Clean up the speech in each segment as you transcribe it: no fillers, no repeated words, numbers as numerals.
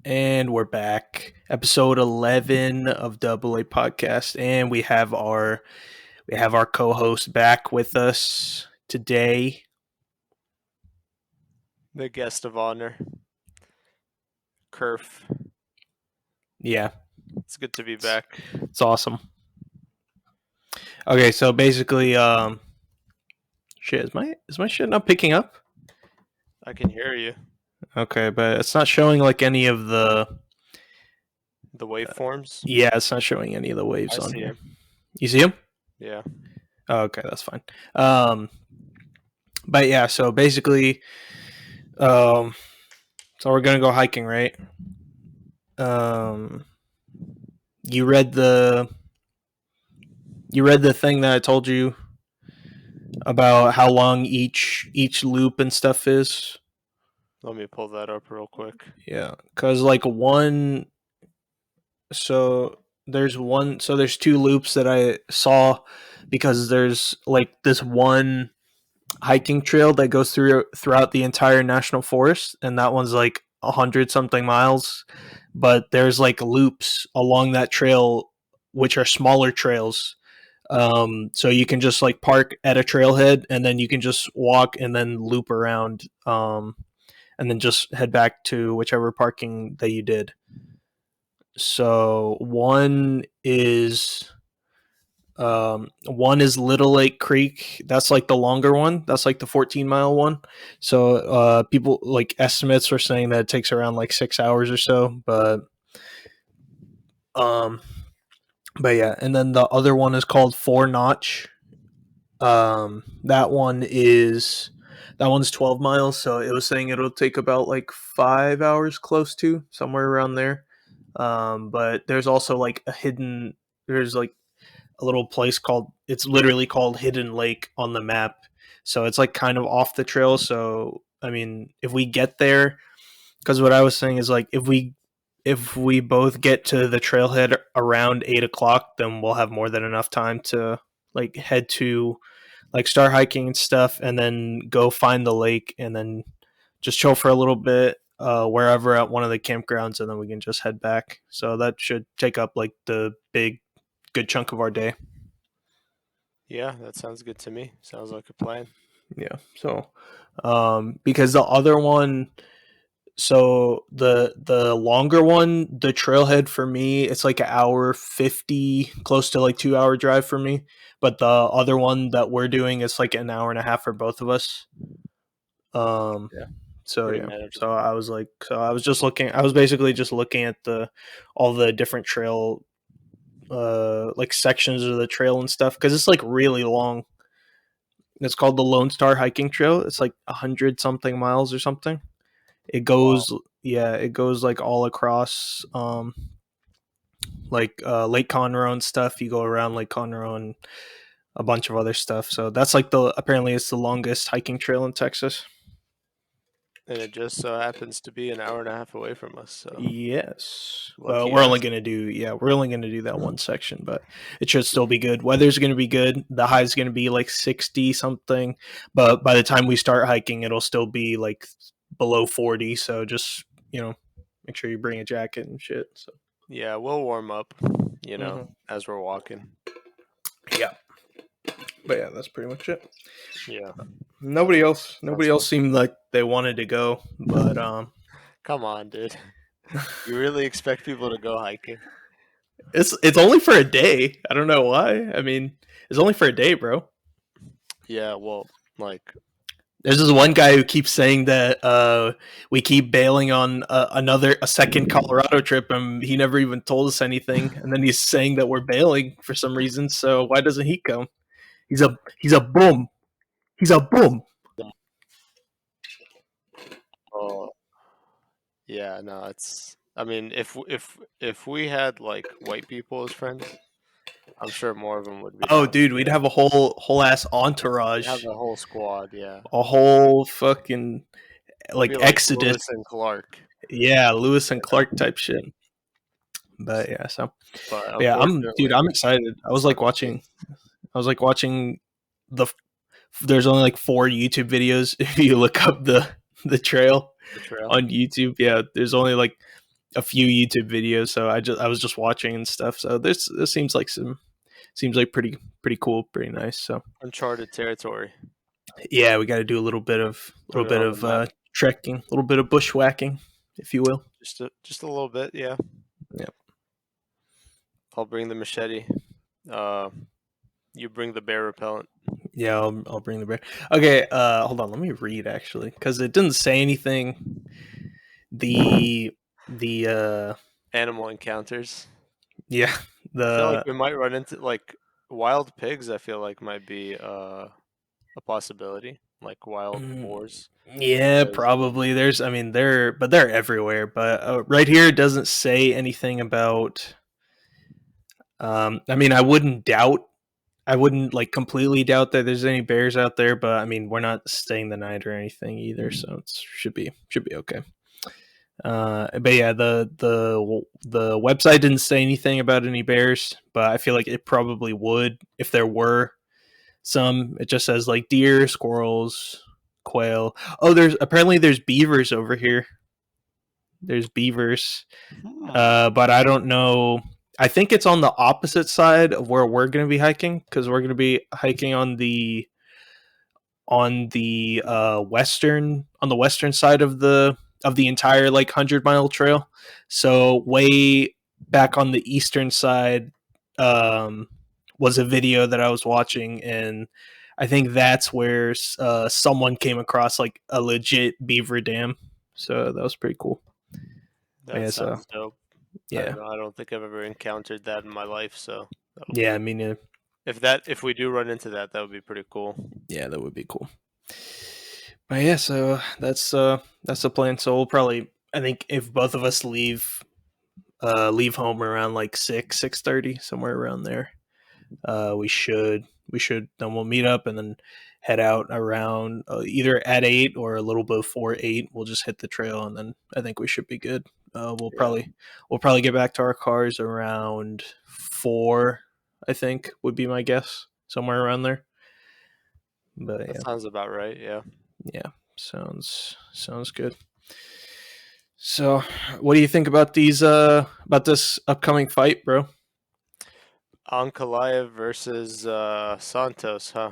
And we're back. Episode 11 of Double A Podcast. And we have our co-host back with us today. The guest of honor, Curf. Yeah, It's good to be back. it's awesome. Okay, so basically, shit, is my shit not picking up? I can hear you. Okay, but it's not showing like any of the The waveforms. yeah, it's not showing any of the waves I on see here. him. You see them? Yeah. Oh, okay, that's fine. But yeah, so basically, um, so we're gonna go hiking, right? Um, you read the thing that I told you about how long each loop and stuff is. Let me pull that up real quick. Yeah, because like there's two loops that I saw because there's like this one hiking trail that goes throughout the entire national forest, and that one's like 100 something miles. But there's like loops along that trail, which are smaller trails. So you can just like park at a trailhead, and then you can just walk and then loop around, and then just head back to whichever parking that you did. So one is Little Lake Creek. That's like the longer one. That's like the 14-mile one. So people like estimates are saying that it takes around like 6 hours or so. Um, but yeah, and then the other one is called Four Notch. That one's 12 miles. So it was saying it'll take about like 5 hours, close to somewhere around there. But there's also like there's like a little place called, it's literally called Hidden Lake on the map. So it's like kind of off the trail. So I mean, if we get there, because what I was saying is like if we both get to the trailhead around 8 o'clock, then we'll have more than enough time to like head to like start hiking and stuff, and then go find the lake, and then just chill for a little bit wherever at one of the campgrounds, and then we can just head back. So that should take up like the big good chunk of our day. Yeah, that sounds good to me. Sounds like a plan. Yeah. So, because the other one, so the longer one, the trailhead for me, it's like an hour 50, close to like 2 hour drive for me. But the other one that we're doing is like an hour and a half for both of us. Um, Yeah, so pretty yeah, so manageable. I was like, so I was just looking, I was basically just looking at all the different trail, like sections of the trail and stuff, because it's like really long. It's called the Lone Star Hiking Trail. It's like 100 something miles or something. It Wow. goes, yeah, it goes like all across, like Lake Conroe and stuff. You go around Lake Conroe and a bunch of other stuff. So that's like apparently it's the longest hiking trail in Texas. And it just so happens to be an hour and a half away from us. So Yes. Well, lucky we're only us. gonna do yeah, we're only gonna do that one section, but it should still be good. Weather's gonna be good. The high's gonna be like 60 something, but by the time we start hiking, it'll still be like below 40. So just make sure you bring a jacket and shit. So Yeah, we'll warm up, hmm as we're walking. yeah, but yeah, that's pretty much it. Yeah. Nobody else, Sounds nobody fun. else seemed like they wanted to go, but Come on, dude. You really expect people to go hiking? it's only for a day. I don't know why. I mean, it's only for a day, bro. Yeah, well, like There's this one guy who keeps saying that we keep bailing on a second Colorado trip, and he never even told us anything. And then he's saying that we're bailing for some reason. So why doesn't he come? He's a boom. He's a boom. oh, yeah, no, it's. I mean, if we had like white people as friends, I'm sure more of them would be Oh, down. dude, we'd have a whole ass We'd have entourage, the whole squad, yeah. a whole fucking It'd like be like exodus. Lewis and Clark, Yeah, Lewis and you know. Clark type shit. But yeah, But yeah, dude, unfortunately, I'm excited. that's not the case. I was like watching the there's only like four YouTube videos if you look up the trail The trail. on YouTube. Yeah, there's only like a few YouTube videos, so I was just watching and stuff. So this seems like pretty cool, pretty nice. So Uncharted territory. yeah, we got to do a Put little it bit on the of map. trekking, a little bit of bushwhacking, if you will. Just a little bit, yeah. Yeah, I'll bring the machete. Uh, you bring the bear repellent. yeah, I'll bring the bear. Okay, hold on, let me read actually because it didn't say anything. The the Animal encounters. yeah I feel like the we might run into like wild pigs. I feel like might be a possibility, like wild mm, boars, yeah, because probably. I mean, they're everywhere. But right here, it doesn't say anything about. I mean, I wouldn't like completely doubt that there's any bears out there, but I mean, we're not staying the night or anything either, so it should be okay. But yeah, the website didn't say anything about any bears, but I feel like it probably would if there were some. It just says like deer, squirrels, quail. Oh, there's beavers over here. There's beavers, hmm, but I don't know. I think it's on the opposite side of where we're going to be hiking because we're going to be hiking on the western side of the entire like 100-mile trail. So way back on the eastern side um, was a video that I was watching, and I think that's where someone came across like a legit beaver dam. So that was pretty cool. But that yeah, so sounds dope. I yeah, don't know. I don't think I've ever encountered that in my life, so that'll yeah. I be mean, if we do run into that, that would be pretty cool. yeah, that would be cool. But yeah, so that's the plan. So we'll probably, I think, if both of us leave home around like 6:30 somewhere around there, we should then we'll meet up and then head out around either at 8 or a little before 8. We'll just hit the trail and then I think we should be good. Yeah, We'll probably get back to our cars around 4. I think would be my guess, somewhere around there. But that yeah, sounds about right. Yeah. yeah, sounds good. So, what do you think about about this upcoming fight, bro? Ankalaev versus Santos, huh?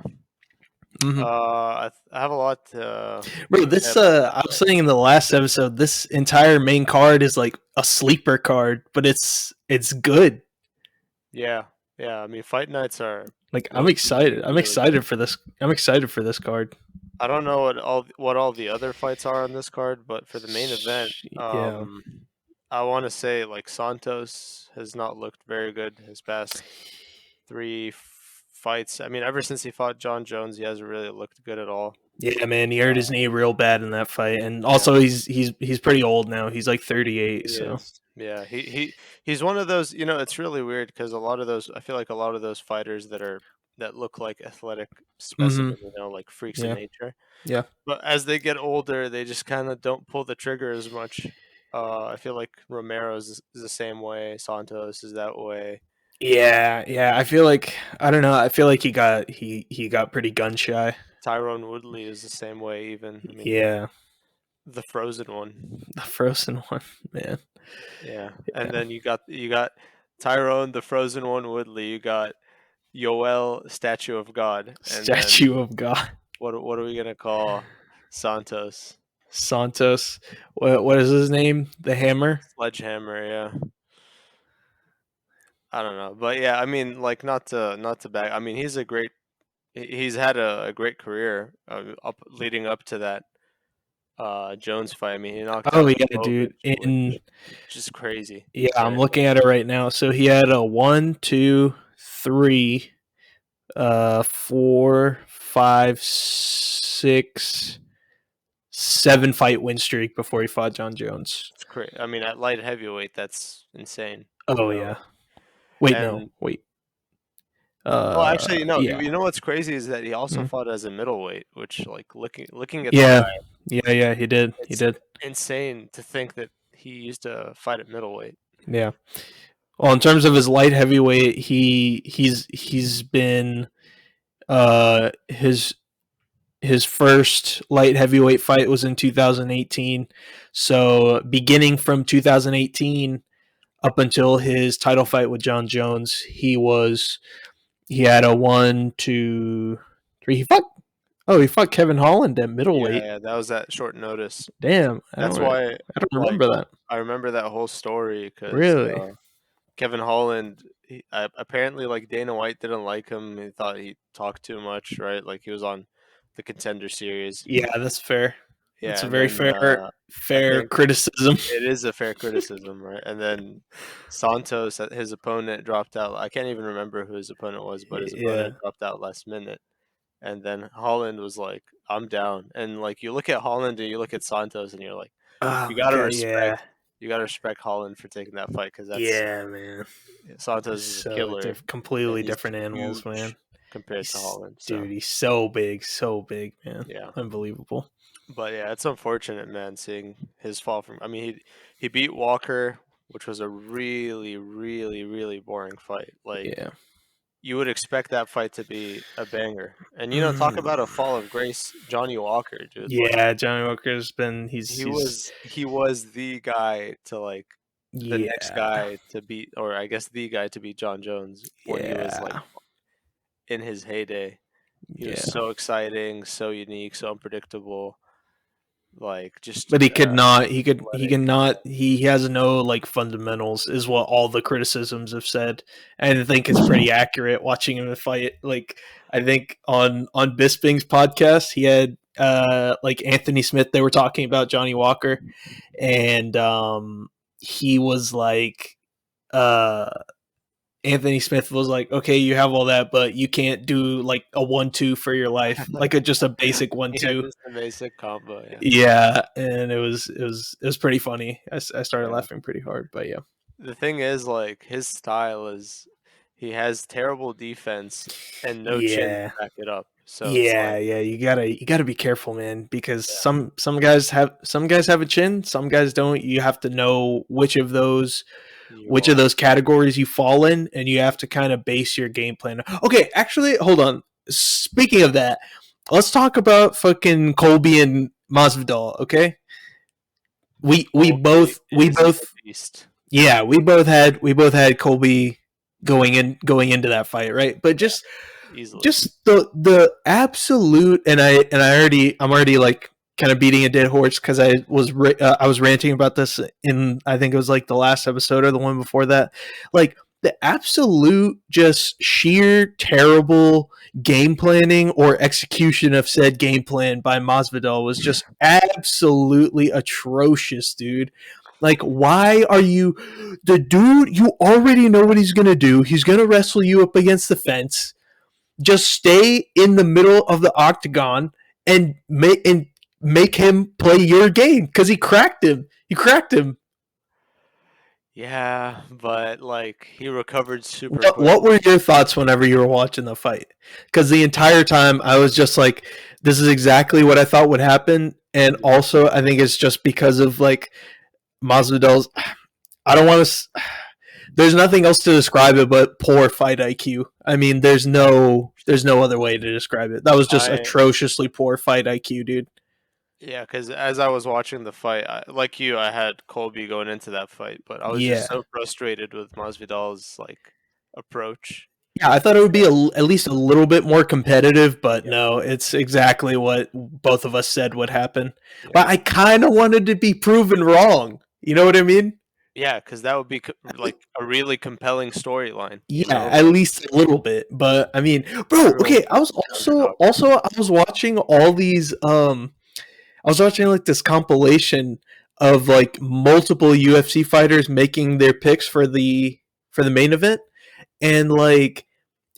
Hmm. I have a lot Bro, say this about I that was fight. saying in the last episode, this entire main card is like a sleeper card, but it's good. Yeah, yeah. I mean, fight nights are Like I'm those can be excited. I'm really good. excited for this. I'm excited for this card. I don't know what all the other fights are on this card, but for the main event, Yeah. I want to say like Santos has not looked very good his past three fights. I mean, ever since he fought John Jones, he hasn't really looked good at all. Yeah, man, he hurt his knee real bad in that fight, and Yeah, also he's pretty old now. He's like 38, he so. is. Yeah, he's one of those. You know, it's really weird because a lot of those. I feel like a lot of those fighters that look like athletic Hmm. specimen, you know, like freaks in Yeah, nature. yeah, But as they get older, they just kind of don't pull the trigger as much. I feel like Romero's is the same way. Santos is that way. yeah. I feel like I don't know. I feel like he got pretty gun shy. Tyrone Woodley is the same way. Even I mean, Yeah, the frozen one. the frozen one, man. Yeah, and Yeah, then you got Tyrone, the frozen one, Woodley. You got Yoel, Statue of God, and then statue of God. what are we gonna call Santos? Santos. What is his name? The Hammer. Sledgehammer. Yeah, I don't know, but yeah, I mean, like not to back. I mean, he's had a great career up leading up to that Jones fight. I mean, he knocked Oh out yeah, Blachowicz, dude. In which just crazy. Yeah, I'm Right? looking at it right now. So he had a one, two, three, 4, 5, 6, 7 fight win streak before he fought John Jones. It's crazy. I mean, at light heavyweight, that's insane. You Oh know, yeah. Wait, no. and Wait. well, actually, no. Yeah. You know what's crazy is that he also Mm. fought as a middleweight, which like looking at the Yeah. guy, Yeah, he did. He it's did. insane to think that he used to fight at middleweight. Yeah. Well, in terms of his light heavyweight, he's been his His first light heavyweight fight was in 2018. So beginning from 2018 up until his title fight with John Jones, he had a one, two, three. He fought Kevin Holland at Yeah, middleweight. yeah, that was at short notice. Damn, That's why, I don't like, remember that. I remember that whole story because Really? Kevin Holland, apparently, like Dana White didn't like him. He thought he talked too much, right? Like he was on the Contender Series. Yeah, that's fair. That's Yeah, a and very then I fair think criticism. it is a fair criticism, right? And then Santos, his opponent, dropped out. I can't even remember who his opponent was, but his Yeah. opponent dropped out last minute. And then Holland was like, "I'm down." And like you look at Holland and you look at Santos, and you're like, Oh you my gotta god. respect, Yeah. you gotta respect Holland for taking that fight because that's Yeah, man. Santos is a killer and Completely he's different animals, man. huge compared to Holland. So He's so big, man. yeah, Unbelievable. but yeah, it's unfortunate, man, seeing his fall from. I mean, he beat Walker, which was a really, really, really boring fight. Like Yeah. you would expect that fight to be a banger. And talk Mm. about a fall of grace, Johnny Walker, dude. Like Yeah, Johnny Walker's been he was the guy to like the next yeah. guy to beat, or I guess the guy to beat John Jones when he was like Yeah. in his heyday. He was Yeah. so exciting, so unique, so unpredictable. Like just But he could not. He athletic. cannot. He has no like fundamentals, is what all the criticisms have said. And I think it's pretty accurate watching him fight. Like I think on Bisping's podcast, he had like Anthony Smith. They were talking about Johnny Walker, and he was like, uh, Anthony Smith was like, okay, you have all that, but you can't do like a 1-2 for your life, like just a basic one Yeah, two. just a basic combo. Yeah, Yeah, and it was pretty funny. I started yeah. laughing pretty hard, but yeah, The thing is, like his style is, he has terrible defense and no chin to yeah, back it up. So it's like, yeah. You gotta be careful, man, because yeah, some guys have a chin, some guys don't. You have to know you which of are. those categories you fall in, and you have to kind of base your game plan. Okay, actually, hold on. Speaking of that, let's talk about fucking Colby and Masvidal. Okay, Colby we is a both beast. yeah, we both had Colby going into that fight, right? But Yeah, easily. just the absolute, I'm already like kind of beating a dead horse because I was ranting about this in, I think it was like the last episode or the one before that, like the absolute just sheer terrible game planning or execution of said game plan by Masvidal was just absolutely atrocious, dude. Like, why are you the dude? You already know what he's gonna do. He's gonna wrestle you up against the fence. Just stay in the middle of the octagon and make him play your game because he cracked him. He cracked him. Yeah, but like he recovered super quick. What were your thoughts whenever you were watching the fight? Because the entire time I was just like, this is exactly what I thought would happen, and Yeah, also I think it's just because of like Masvidal's. I don't want to. There's nothing else to describe it but poor fight IQ. I mean, there's no other way to describe it. That was just I atrociously poor fight IQ, dude. yeah, because as I was watching the fight, like you, I had Colby going into that fight, but I was just Yeah. so frustrated with Masvidal's like approach. Yeah, I thought it would be And at least a little bit more competitive, but yeah, no, it's exactly what both of us said would happen. But yeah, I kind of wanted to be proven wrong. You know what I mean? yeah, because that would be like a really compelling storyline. Yeah, at least a little bit. But I mean, bro, Everyone okay, I was wants the underdog. I was watching all these I was watching like this compilation of like multiple UFC fighters making their picks for the main event, and like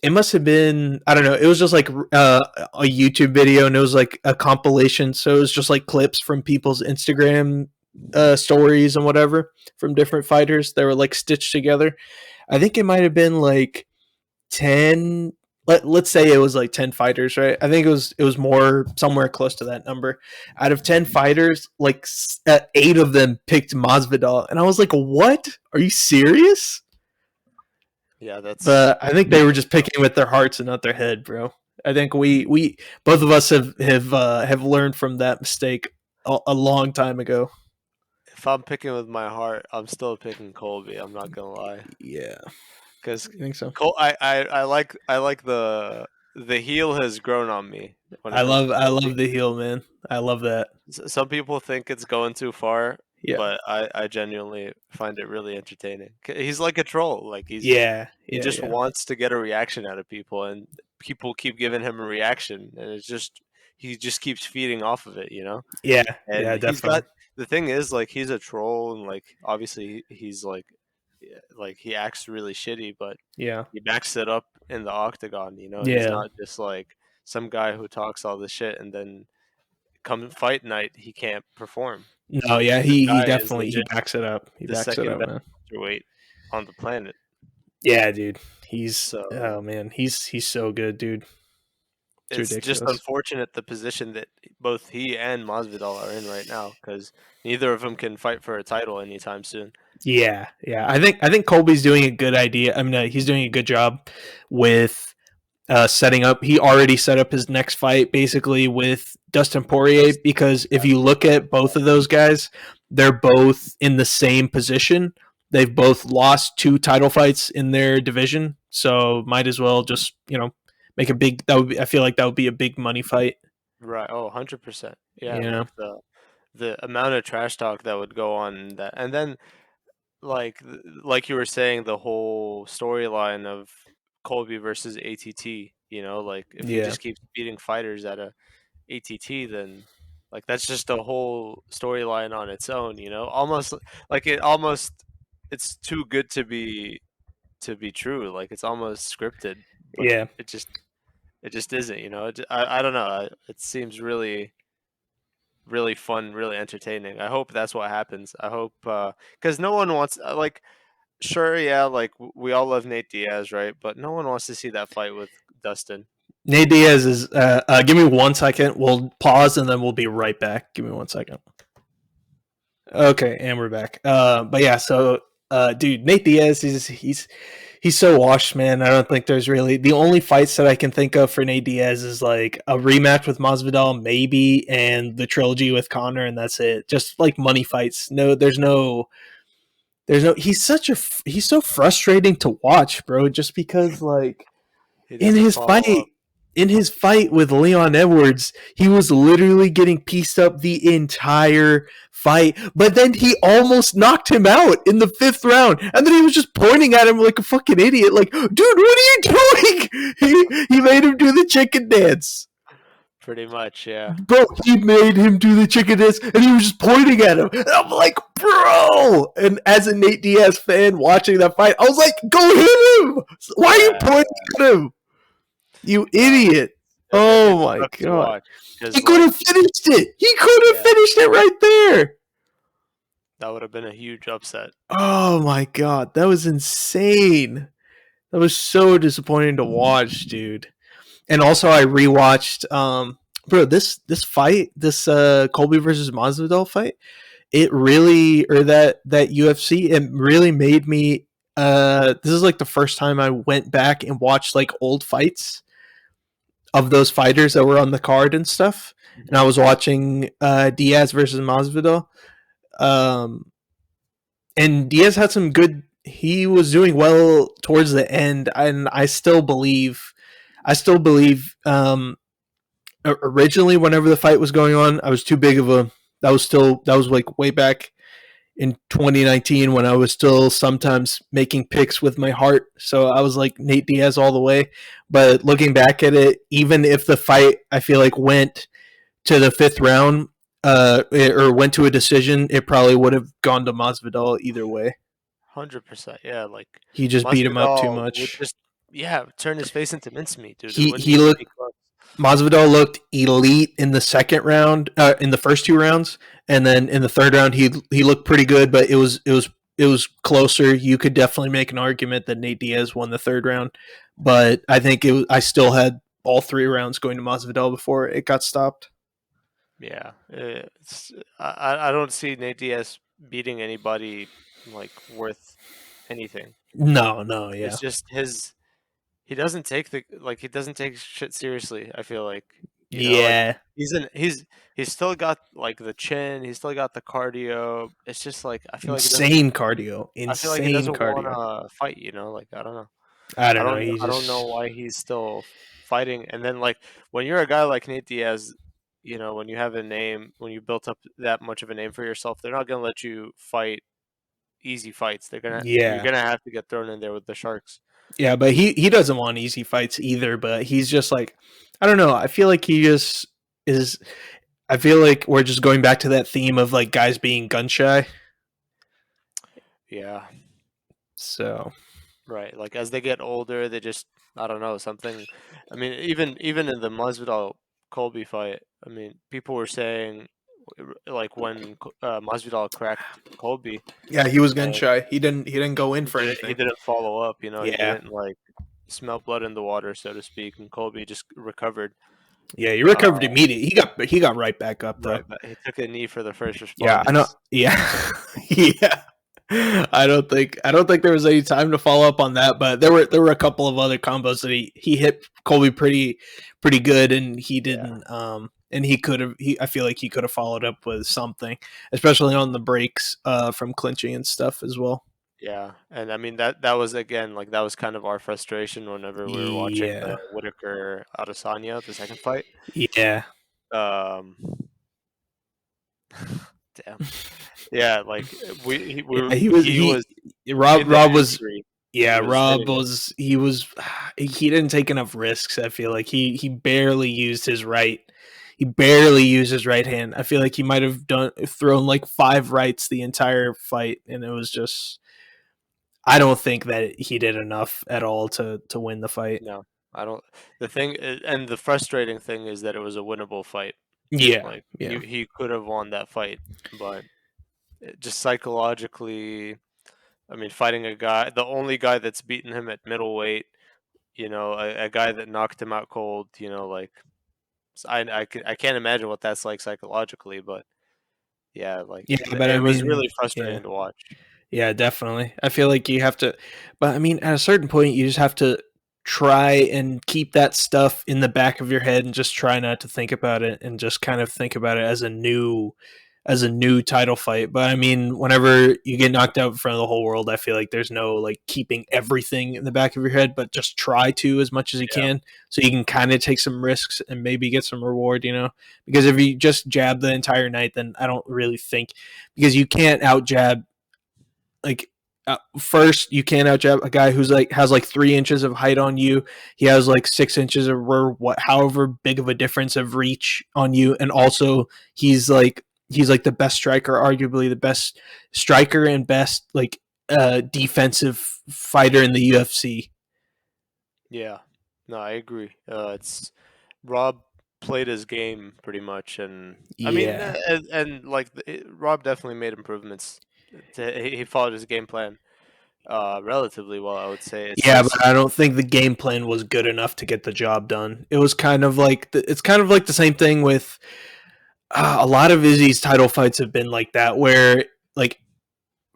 it must have been, I don't know, it was just like a YouTube video, and it was like a compilation, so it was just like clips from people's Instagram stories and whatever from different fighters that were like stitched together. I think it might have been like 10, let's say it was like 10 fighters, right? I think it was more somewhere close to that number. Out of 10 fighters, like 8 of them picked Masvidal, and I was like, what, are you serious? Yeah, that's But I think they were just picking with their hearts and not their head, bro. I think we both of us have learned from that mistake a long time ago. If I'm picking with my heart, I'm still picking Colby. I'm not gonna lie, Yeah, because I think so. I like the heel has grown on me when it comes to I love Colby. the heel, man. I love that. Some people think it's going too far, Yeah, but I genuinely find it really entertaining. He's like a troll. Like yeah, he yeah, just yeah, wants to get a reaction out of people, and people keep giving him a reaction, and it's just he just keeps feeding off of it, you know. yeah, And yeah, he's got definitely. the thing is like he's a troll, and like obviously he's like yeah, like he acts really shitty, but Yeah, he backs it up in the octagon. You know, he's yeah. not just like some guy who talks all this shit and then come fight night he can't perform. No, yeah, This he guy is definitely he legit backs it up. He the backs it second up, best man. welterweight on the planet. Yeah, dude. He's So oh man, he's so good, dude. It's it's just ridiculous. unfortunate the position that both he and Masvidal are in right now because neither of them can fight for a title anytime soon. Yeah, yeah. I think Colby's doing a good idea. I mean, he's doing a good job with setting up. He already set up his next fight basically with Dustin Poirier Just because if yeah, you look at both of those guys, they're both in the same position. They've both lost two title fights in their division, so might as well just make a big. That would be, I feel like that would be a big money fight. right. Oh, 100%. Yeah, You know? like the amount of trash talk that would go on in that, and then like you were saying, the whole storyline of Colby versus ATT. You know, like if he Yeah, just keeps beating fighters at a ATT, then like that's just a whole storyline on its own. You know, almost like it's too good to be true. Like it's almost scripted, but yeah. it just isn't. You know, I don't know. It seems really fun, really entertaining. I hope that's what happens. I hope because no one wants like sure, yeah, like we all love Nate Diaz, right? But no one wants to see that fight with Dustin. Nate Diaz is. Give me 1 second. We'll pause and then we'll be right back. Give me 1 second. Okay, and we're back. But yeah, so dude, Nate Diaz is he's so washed, man. I don't think there's really the only fights that I can think of for Nate Diaz is like a rematch with Masvidal, maybe, and the trilogy with Connor, and that's it. Just like money fights. No, there's no. He's so frustrating to watch, bro. Just because like He in doesn't his follow fight up. in his fight with Leon Edwards, he was literally getting pieced up the entire fight, but then he almost knocked him out in the fifth round, and then he was just pointing at him like a fucking idiot, like, "Dude, what are you doing?" He made him do the chicken dance. Pretty much, yeah. Bro, he made him do the chicken dance, and he was just pointing at him. And I'm like, bro. And as a Nate Diaz fan watching that fight, I was like, go hit him. Why are you Yeah. pointing at him? You No, idiot. it's Oh my tough to god. watch He because could like have finished it. He could have yeah, finished it right there. that would have been a huge upset. Oh my god. That was insane. That was so disappointing to watch, dude. And also I rewatched bro, this fight, this Colby versus Masvidal fight, it really or that UFC, it really made me this is like the first time I went back and watched like old fights of those fighters that were on the card and stuff. And I Hmm. was watching Diaz versus Masvidal. Um, and Diaz had some good. He was doing well towards the end, and I still believe. Originally, whenever the fight was going on, I was too big of a. That was like way back in 2019 when I was still sometimes making picks with my heart. So I was like Nate Diaz all the way. But looking back at it, even if the fight I feel like went to the fifth round, or went to a decision, it probably would have gone to Masvidal either way. 100%. Yeah, like He just beat him up too Masvidal would much. just yeah turn his face into mincemeat, dude. It wouldn't He even looked be close. Masvidal looked elite in the second round, in the first two rounds, and then in the third round he looked pretty good, but it was closer. You could definitely make an argument that Nate Diaz won the third round, but I think I still had all three rounds going to Masvidal before it got stopped. Yeah, I don't see Nate Diaz beating anybody like worth anything. No, no, yeah, It's just his he doesn't take the like, he doesn't take shit seriously, I feel like, like, Yeah, he's in he's still got, like, the chin, he's still got the cardio, it's just, like, insane cardio, I feel like he insane doesn't cardio. wanna fight, like, I don't know. I don't know. He I don't know just why he's still fighting, and then, like, when you're a guy like Nate Diaz, when you have a name, when you built up that much of a name for yourself, they're not gonna let you fight easy fights, you're yeah, gonna have to get thrown in there with the sharks. yeah. But he doesn't want easy fights either. But he's just like, I don't know. I feel like he just is. I feel like we're just going back to that theme of like guys being gun shy. Yeah. So Right, like, as they get older, they just I don't know, something I mean, even in the Masvidal-Colby fight, I mean, people were saying, like, when Masvidal cracked Colby, yeah, he was gun and shy. He didn't go in for he anything. didn't follow up, he Yeah, didn't, like, smell blood in the water, so to speak, and Colby just recovered. yeah. He Uh, recovered immediately. He got right back up though. right, but he took a knee for the first Yeah, I know. responders. Yeah, yeah. I don't think there was any time to follow up on that, but there were a couple of other combos that he hit Colby pretty good, and he Yeah, didn't. And he could have. I feel like he could have followed up with something, especially on the breaks from clinching and stuff as well. yeah, and I mean, that was, again, like, that was kind of our frustration whenever we were watching the Yeah, Whitaker-Adesanya, the second fight. yeah, Um, damn. Yeah, like, yeah. He was he was Rob in the Rob was entry, Yeah, he was Rob hitting it. was he didn't take enough risks. I feel like he barely used his right. He barely used his right hand. I feel like he might have thrown like five rights the entire fight, and it was just. I don't think that he did enough at all to win the fight. No, I don't and the frustrating thing is that it was a winnable fight. Yeah, Like, yeah, he could have won that fight, but just psychologically, I mean, fighting the only guy that's beaten him at middleweight, a guy that knocked him out cold, like, I can't imagine what that's like psychologically, but yeah, like, yeah. But I it was mean, really yeah. frustrating to watch. Yeah, definitely. I feel like you have to, but I mean, at a certain point, you just have to try and keep that stuff in the back of your head and just try not to think about it and just kind of think about it as a new title fight. But I mean, whenever you get knocked out in front of the whole world, I feel like there's no like keeping everything in the back of your head, but just try to as much as you Yeah, can so you can kind of take some risks and maybe get some reward. Because if you just jab the entire night, then I don't really think because you can't out jab like first you can't outjab a guy who's like has like 3 inches of height on you. He has like 6 inches of what however big of a difference of reach on you, and also he's like the best striker, arguably the best striker and best like defensive fighter in the UFC. yeah. No, I agree. It's Rob played his game pretty much, and I mean, Yeah. like, Rob definitely made improvements. He followed his game plan relatively well, I would say. It's Yeah, but just I don't think the game plan was good enough to get the job done. It was kind of like it's kind of like the same thing with a lot of Izzy's title fights have been like that, where like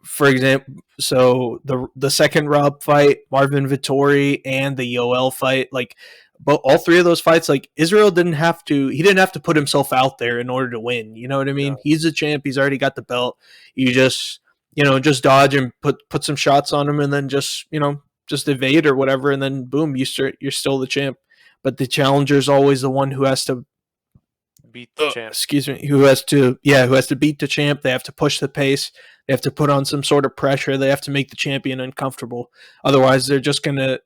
for example, so the second Rob fight, Marvin Vittori, and the Yoel fight, like, but all three of those fights, like Israel he didn't have to put himself out there in order to win. You know what I mean? no, He's a champ. He's already got the belt. You just dodge and put some shots on him, and then just evade or whatever, and then boom, you're still the champ. But the challenger is always the one who has to beat the champ. excuse me, who has to beat the champ. They have to push the pace. They have to put on some sort of pressure. They have to make the champion uncomfortable. Otherwise, they're just gonna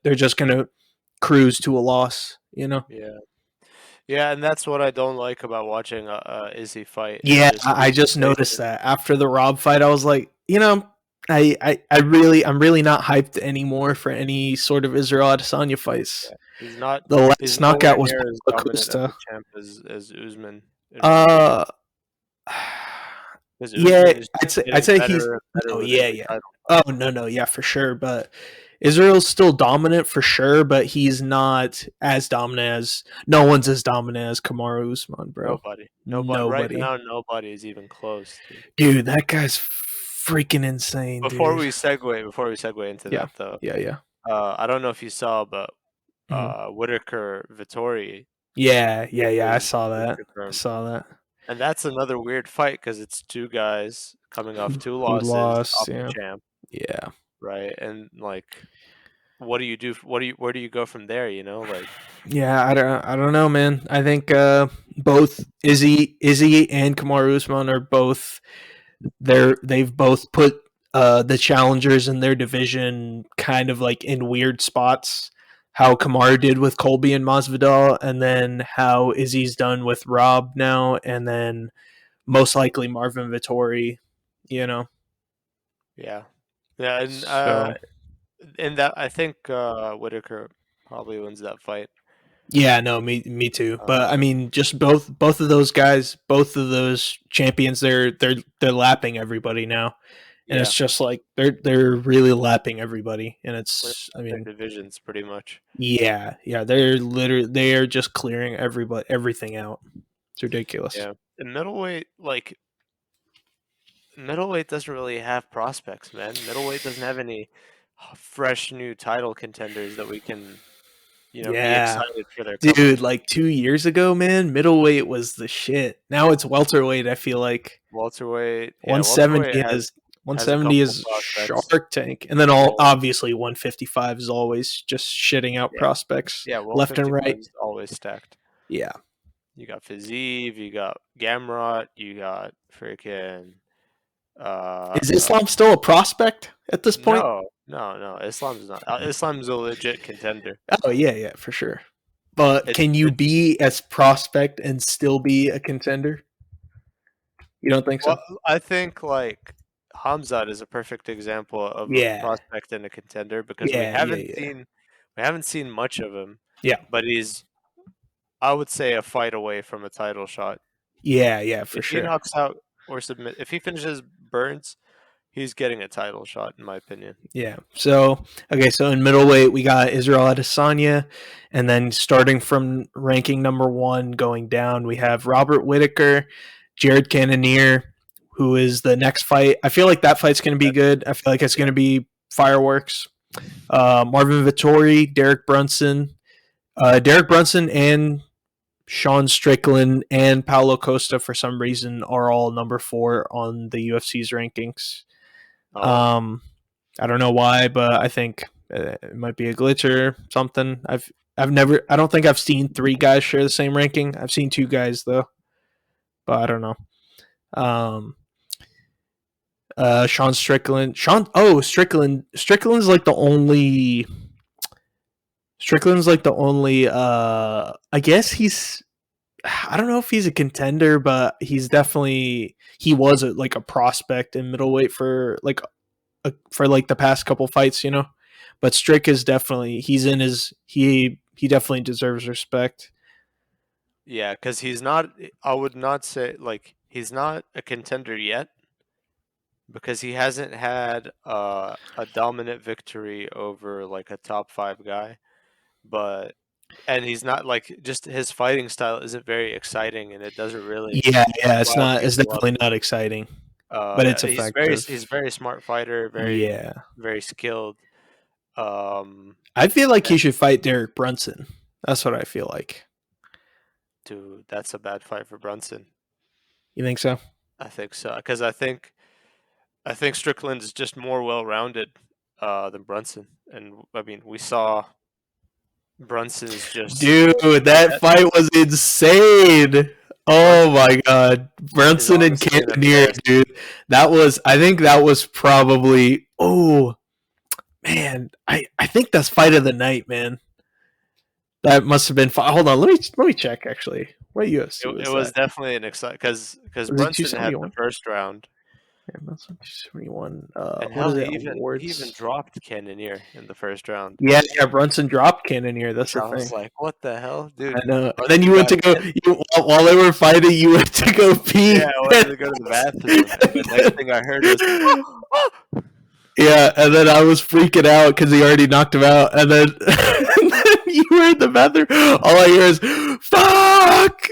cruise to a loss. Yeah, yeah, and that's what I don't like about watching Izzy fight. Yeah, Is I he's just noticed patient. that after the Rob fight, I was like, I'm really not hyped anymore for any sort of Israel Adesanya fights. Yeah, he's not The he's last nowhere knockout was near as dominant of Acosta. a champ as Usman, in my opinion. Uh, Because yeah, Usman is I'd just say I'd getting say he's better and better no, with yeah, every yeah. title. Oh no, no, yeah, for sure. But Israel's still dominant for sure, but he's not as dominant as no one's as dominant as Kamaru Usman, bro. Nobody right Nobody, now, nobody is even close, dude. dude. That guy's freaking insane, dude. Before we segue into Yeah, that though, yeah, yeah. I don't know if you saw, but Mhm. Whitaker Vittori Yeah, yeah, yeah. I was saw was that. I confirmed. saw that. And that's another weird fight because it's two guys coming off two Who losses lost? off the Yeah, champ, yeah, right? And like, what do you do? What do you where do you go from there? You know, like yeah. I don't know, man. I think both Izzy and Kamaru Usman are both they've both put the challengers in their division kind of like in weird spots. How Kamar did with Colby and Masvidal, and then how Izzy's done with Rob now, and then most likely Marvin Vittori. You know, yeah, yeah, so and that I think Whitaker probably wins that fight. yeah, no, me too. But I Uh, mean, just both of those guys, both of those champions, they're lapping everybody now, and it's yeah, just like they're really lapping everybody, and clear it's I their mean divisions pretty much. yeah, yeah, they are just clearing everything out. It's ridiculous. Yeah, and middleweight doesn't really have prospects, man. Middleweight doesn't have any fresh new title contenders that we can, be Yeah, excited for their dude, comeback. like 2 years ago, man, middleweight was the shit. Now it's welterweight. I feel like Welterweight, yeah, welterweight 170 is has a 170 couple is prospects. Shark Tank, and then all Yeah, obviously 155 is always just shitting out yeah, prospects yeah. left and 155 right. is always stacked. Yeah, You got Fiziev, you got Gamrot, you got freaking is Islam still a prospect at this point? no, no, no. Islam's not. Islam's a legit contender. Oh yeah, yeah, for sure. But It's can you it's be as prospect and still be a contender? You don't think well, so? I think like Hamzat is a perfect example of a Yeah, prospect and a contender because yeah, yeah, yeah, we haven't seen much of him, yeah, but he's I would say a fight away from a title shot. yeah, yeah, for If he sure. knocks out or submit, if he finishes Burns, he's getting a title shot in my opinion. Yeah. So okay, so in middleweight we got Israel Adesanya, and then starting from ranking number one going down, we have Robert Whitaker, Jared Cannonier, who is the next fight. I feel like that fight's going to be That's good. I feel like it's yeah, going to be fireworks. Marvin Vittori, Derek Brunson, and Sean Strickland and Paulo Costa for some reason are all number four on the UFC's rankings. oh, Um, I don't know why, but I think it might be a glitch or something. I don't think I've seen three guys share the same ranking. I've seen two guys though, but I don't know. Um, Sean Strickland, Strickland's like the only. Strickland's like the only. I guess he's. I don't know if he's a contender, but he was like a prospect in middleweight for like the past couple fights, you know. But Strick is definitely he definitely deserves respect. yeah, because he's not. I would not say like he's not a contender yet because he hasn't had a dominant victory over like a top five guy. But and he's not like just his fighting style isn't very exciting, and it doesn't really Yeah, yeah, rile it's people up. definitely not exciting, but it's He's effective. very smart fighter, Yeah, very skilled. Um, I feel like he and should fight Derek Brunson. That's what I feel like. dude, that's a bad fight for Brunson. You think so? I think so because I think Strickland is just more well rounded than Brunson, and I mean we saw Brunson's just Dude, that that fight was insane. Oh Brunson my god. is Brunson and honestly an Cannonier, embarrassment. dude. I think that was probably man, I think that's fight of the night, man. That must have been. Hold on, let me check. Actually, what UFC It was was that? definitely an exciting because Was it Brunson had the 271? first round, Yeah, that's 271. and What hell, is it? he even Awards. dropped Cannonier in the first round, Yeah, yeah. Brunson dropped Cannonier. That's which the I thing. was like, "What the hell, I dude?" know. And then Brunson you went got to go hit. while they were fighting. You went to go Yeah, pee. I went to go to the bathroom, and the next thing I heard was, Yeah, and then I was freaking out because he already knocked him out, and then, and then you were in the bathroom. All I hear is "fuck."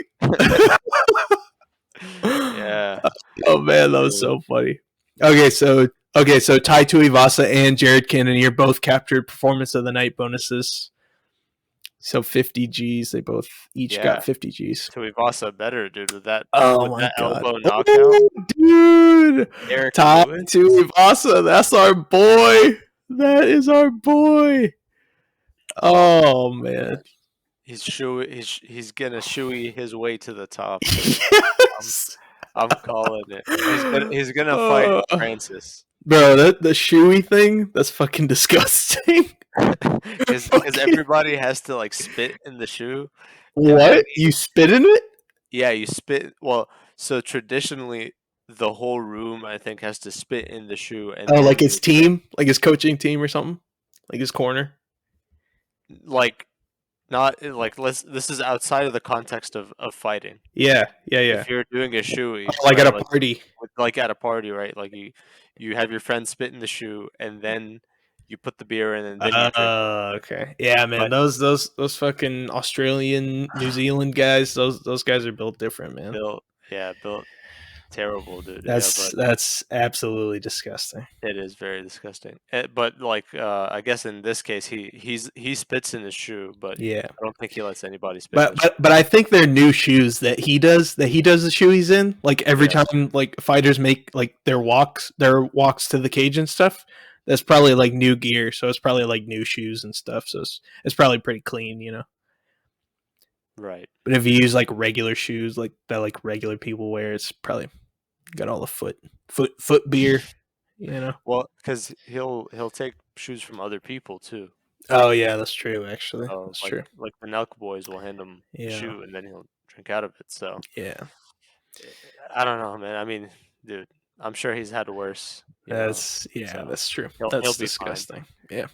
"Yeah, Oh man, that was dude, so funny. Okay, so Tai Tuivasa and Jared Cannonier both captured performance of the night bonuses. So 50 G's. They both each got Yeah, 50 G's. Tuivasa better, dude, Oh with my that god. elbow knockout. Oh, dude. Derek Ty Lewis, Tuivasa. That's our boy. That is our boy. Oh man. he's gonna shoey his way to the top, dude. I'm Yes. I'm calling it. He's gonna fight Uh, Francis. bro, that the shoey thing, that's fucking disgusting. Because Fucking everybody has to like spit in the shoe, and then what? You spit in it? yeah, you spit. Well, so traditionally, the whole room I think has to spit in the shoe, and Oh, like then his they spit. team, like his coaching team or something, like his corner. Like not like let's. This is outside of the context of fighting. Yeah, yeah, yeah. If you're doing a Oh, shoey, like at right? a Like party. like at a party, right? Like you have your friend spit in the shoe, and then you put the beer in, and then you drink it. Okay. Yeah, man. But Those fucking Australian, New Zealand guys. Those guys are built different, man. built, yeah, built terrible, dude. Yeah, That's but that's absolutely disgusting. it is very disgusting. But like, I guess in this case, he spits in his shoe, but Yeah. I don't think he lets anybody spit in But his shoe. but I think they're new shoes that he does the shoe he's in. Like every Yes, time like fighters make like their walks to the cage and stuff. That's probably like new gear, so it's probably like new shoes and stuff. So it's probably pretty clean, you know. right. But if you use like regular shoes like that like regular people wear, it's probably got all the foot beer, you know. Well, because he'll take shoes from other people too. Oh yeah, that's true. Actually, So that's true. like the Nelk boys will hand him a Yeah, shoe, and then he'll drink out of it. So yeah. eh, I don't know, man. I mean, dude, I'm sure he's had worse, you know. So That's true. he'll That's be fine. disgusting. Yeah.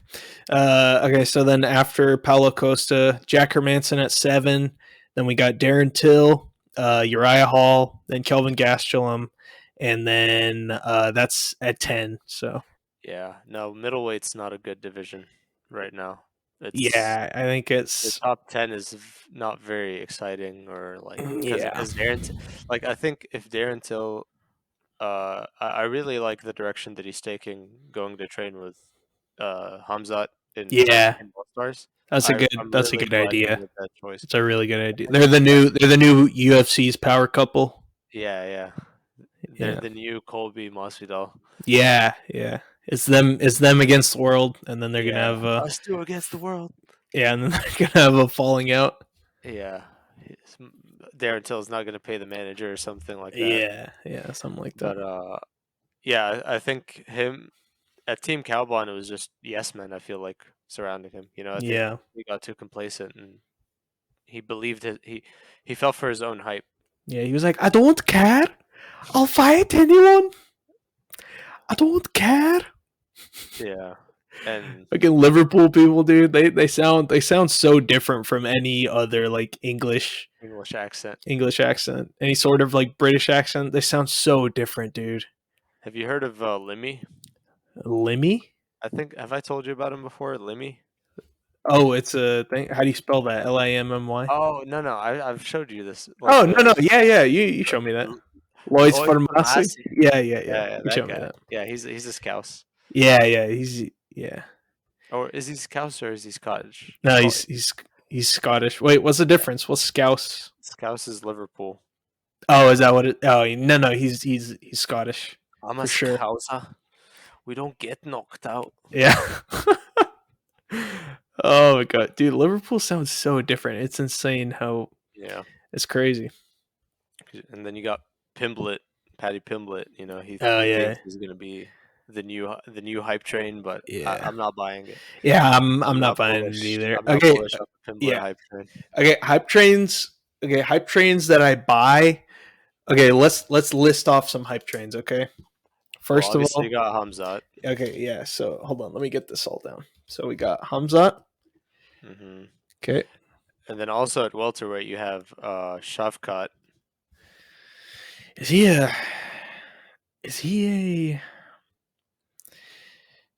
Okay, so then after Paulo Costa, Jack Hermanson at 7, then we got Darren Till, Uriah Hall, then Kelvin Gastelum, and then that's at 10. So Yeah, no, middleweight's not a good division right now. It's yeah, I think the it's top 10 is not very exciting or like because yeah, Like I think if Darren Till I really like the direction that he's taking going to train with Hamzat yeah. in All Stars. I'm That's a really good glad he idea. made that choice. It's a really good idea. I think They're the new UFC's power couple. yeah, yeah. They're Yeah. the new Colby Masvidal. Yeah, yeah. It's them against the world, and then they're gonna Yeah, have us two against the world. yeah, and then they're gonna have a falling out. Yeah. Darren Till's not going to pay the manager or something like that. Yeah, yeah, something like that. But yeah, I think him at Team Calbon, it was just yes men. I feel like surrounding him. You know, I think Yeah, he got too complacent and he believed it. He fell for his own hype. yeah. He was like, I don't care. I'll fight anyone. I don't care. Yeah, and Fucking Liverpool people, dude. They sound so different from any other like English accent. English accent, any sort of like British accent. They sound so different, dude. Have you heard of Limmy? Limmy? I think have I told you about him before? Limmy? Oh, it's a thing. How do you spell that? Limmy? Oh no, I've showed you this. Oh Like no, yeah, yeah. You show me that. Lloyd's Lloyd Pharmacy. Tomasi. Yeah, yeah, yeah. Yeah, You that show me guy. that. Yeah, he's a Scouse. Yeah, yeah. He's yeah. Or is he Scouse or is he Scottish? No, he's Scottish. Wait, what's the difference? What's Scouse? Scouse is Liverpool. Oh, is that what it? Oh, no, he's Scottish I'm a for sure. Scouser. We don't get knocked out. Yeah. Oh my god, dude, Liverpool sounds so different. It's insane how Yeah. it's crazy. And then you got Pimblett, Paddy Pimblett. You know, Oh he yeah, thinks he's gonna be the new hype train, but yeah, I'm not buying it. yeah. I'm I'm not not buying it bullish. either. I'm not Okay, bullish on the Pimblett yeah. hype train. Okay, hype trains. Okay, hype trains that I buy. Okay, let's list off some hype trains. Okay, Well, first of obviously you all, got Hamzat. okay, yeah. So hold on, let me get this all down. So we got Hamzat. Hmm. Okay, And then also at welterweight you have Shavkat. is he a? Is he a?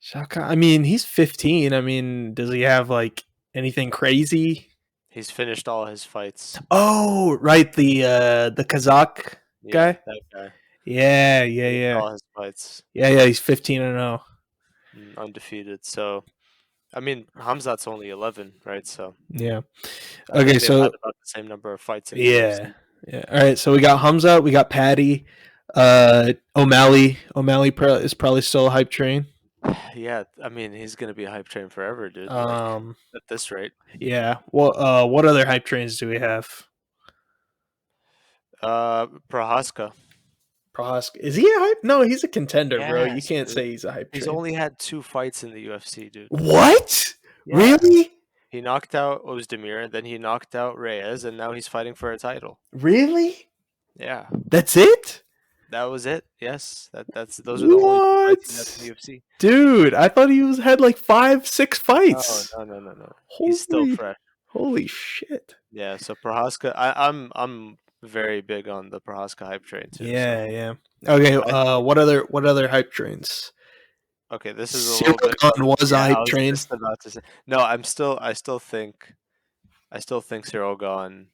Shaka? I mean, he's 15. I mean, does he have like anything crazy? He's finished all his fights. Oh, right, the Kazakh Yeah, guy. that guy. Yeah, yeah, Finished yeah, all his fights. yeah, yeah. He's 15-0. Undefeated. So I mean, Hamzat's only 11, right? So Yeah. I Okay, think they've had so about the same number of fights in the yeah, UFC. yeah. All right, so we got Hamza, we got Patty, O'Malley. Is probably still a hype train. Yeah, I mean, he's gonna be a hype train forever, dude. Like Um, at this rate. yeah. What other hype trains do we have? Prohaska. Prohaska. Is he a hype? No, he's a contender, bro. You Yes, can't dude. say he's a hype He's train. only had 2 fights in the UFC, dude. What? Yeah. Really? He knocked out Ozdemir, then he knocked out Reyes, and now he's fighting for a title. Really? Yeah, That's it? that was it. Yes, that's those are the only 2 fights he has in the What? UFC. Dude, I thought he was had like 5, 6 No, fights. no, no, no, no. He's still Holy, fresh. holy shit. Yeah, so Prohaska, I'm very big on the Prohaska hype train too. So Yeah, yeah. Okay, I what other hype trains? okay, this is a Cyril little bit. Gahn was a Yeah, I hype was train. just about to say. No, I still think Cyril Gahn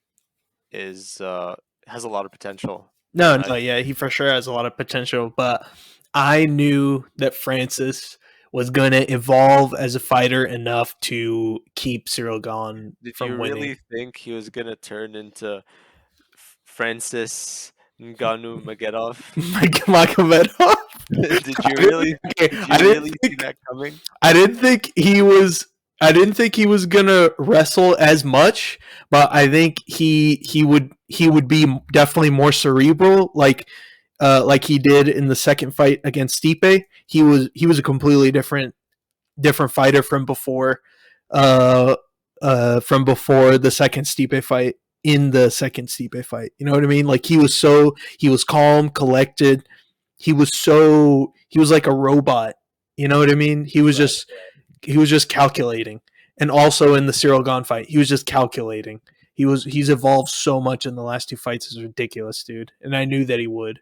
is has a lot of potential, No, and I no, yeah, he for sure has a lot of potential, but I knew that Francis was going to evolve as a fighter enough to keep Cyril Gahn did you from winning. really think he was gonna turn into Francis Ngannou Magedov? Magomedov. Did you I didn't, really okay, did you really see that coming? I didn't think he was. I didn't think he was gonna wrestle as much, but I think he would be definitely more cerebral, like he did in the second fight against Stipe. He was a completely different fighter uh, from before the second Stipe fight. In the second Stipe fight, you know what I mean? Like he was calm, collected. He was like a robot. You know what I mean? Right. He was just calculating. And also in the Cyril Gahn fight, he was just calculating. He's evolved so much in the last two fights. It's ridiculous, dude. And I knew that he would.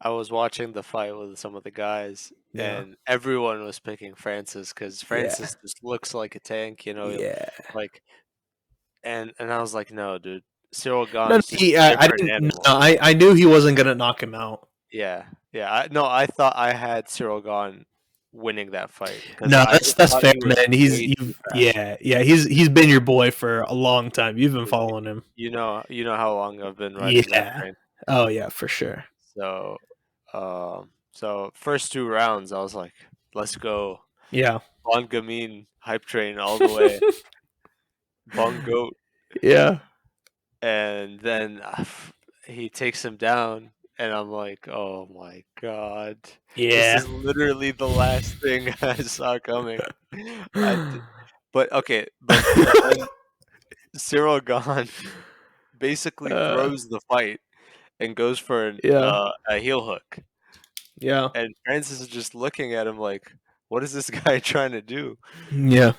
I was watching the fight with some of the guys, Yeah. and everyone was picking Francis because Yeah. Francis just looks like a tank, Yeah. like and I was like, no, dude, Cyril Gahn No, is just a I different didn't. No, animal. I knew he wasn't gonna knock him out. Yeah, yeah. No, I thought I had Cyril Gahn winning that fight because No, I just that's thought fair, he was man. way too fast. Yeah. He's been your boy for a long time. You've been Dude, following him. you know how long I've been riding that Yeah. train. Oh yeah, for sure. So, so first 2 rounds, I was like, let's go, Yeah. Bon Gamin hype train all the way, Bon Goat, Yeah. and then he takes him down, and I'm like, oh my god, this Yeah. is literally the last thing I saw coming. I d- but okay, but then Cyril Gahn basically uh, throws the fight and goes for yeah. a heel hook, Yeah. and Francis is just looking at him like, what is this guy trying to do? Yeah.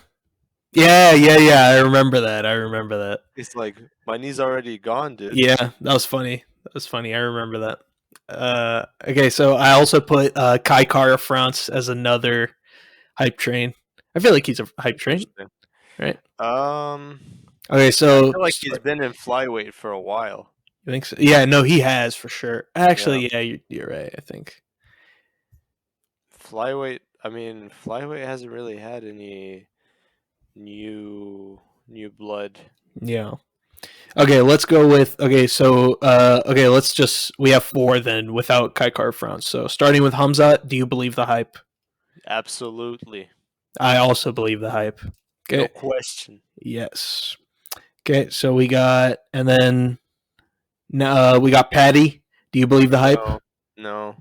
Yeah. I remember that. I remember that. It's like, my knee's already gone, dude. Yeah, that was funny. That was funny. I remember that. Okay, so I also put Kai Kara France as another hype train. I feel like he's a hype train, Interesting. right? Um, Okay, I so feel like he's been in flyweight for a while. you think so? Yeah, no, he has for sure. Yeah, Actually, yeah, you're right. I think. flyweight. I mean, flyweight hasn't really had any new blood. Yeah. Okay, let's go with okay, let's just we have four then without Kai Kara France. So starting with Hamza, do you believe the hype? Absolutely, I also believe the hype. no Okay. question. Yes. Okay, so we got and then we got Patty. Do you believe the hype? No, no,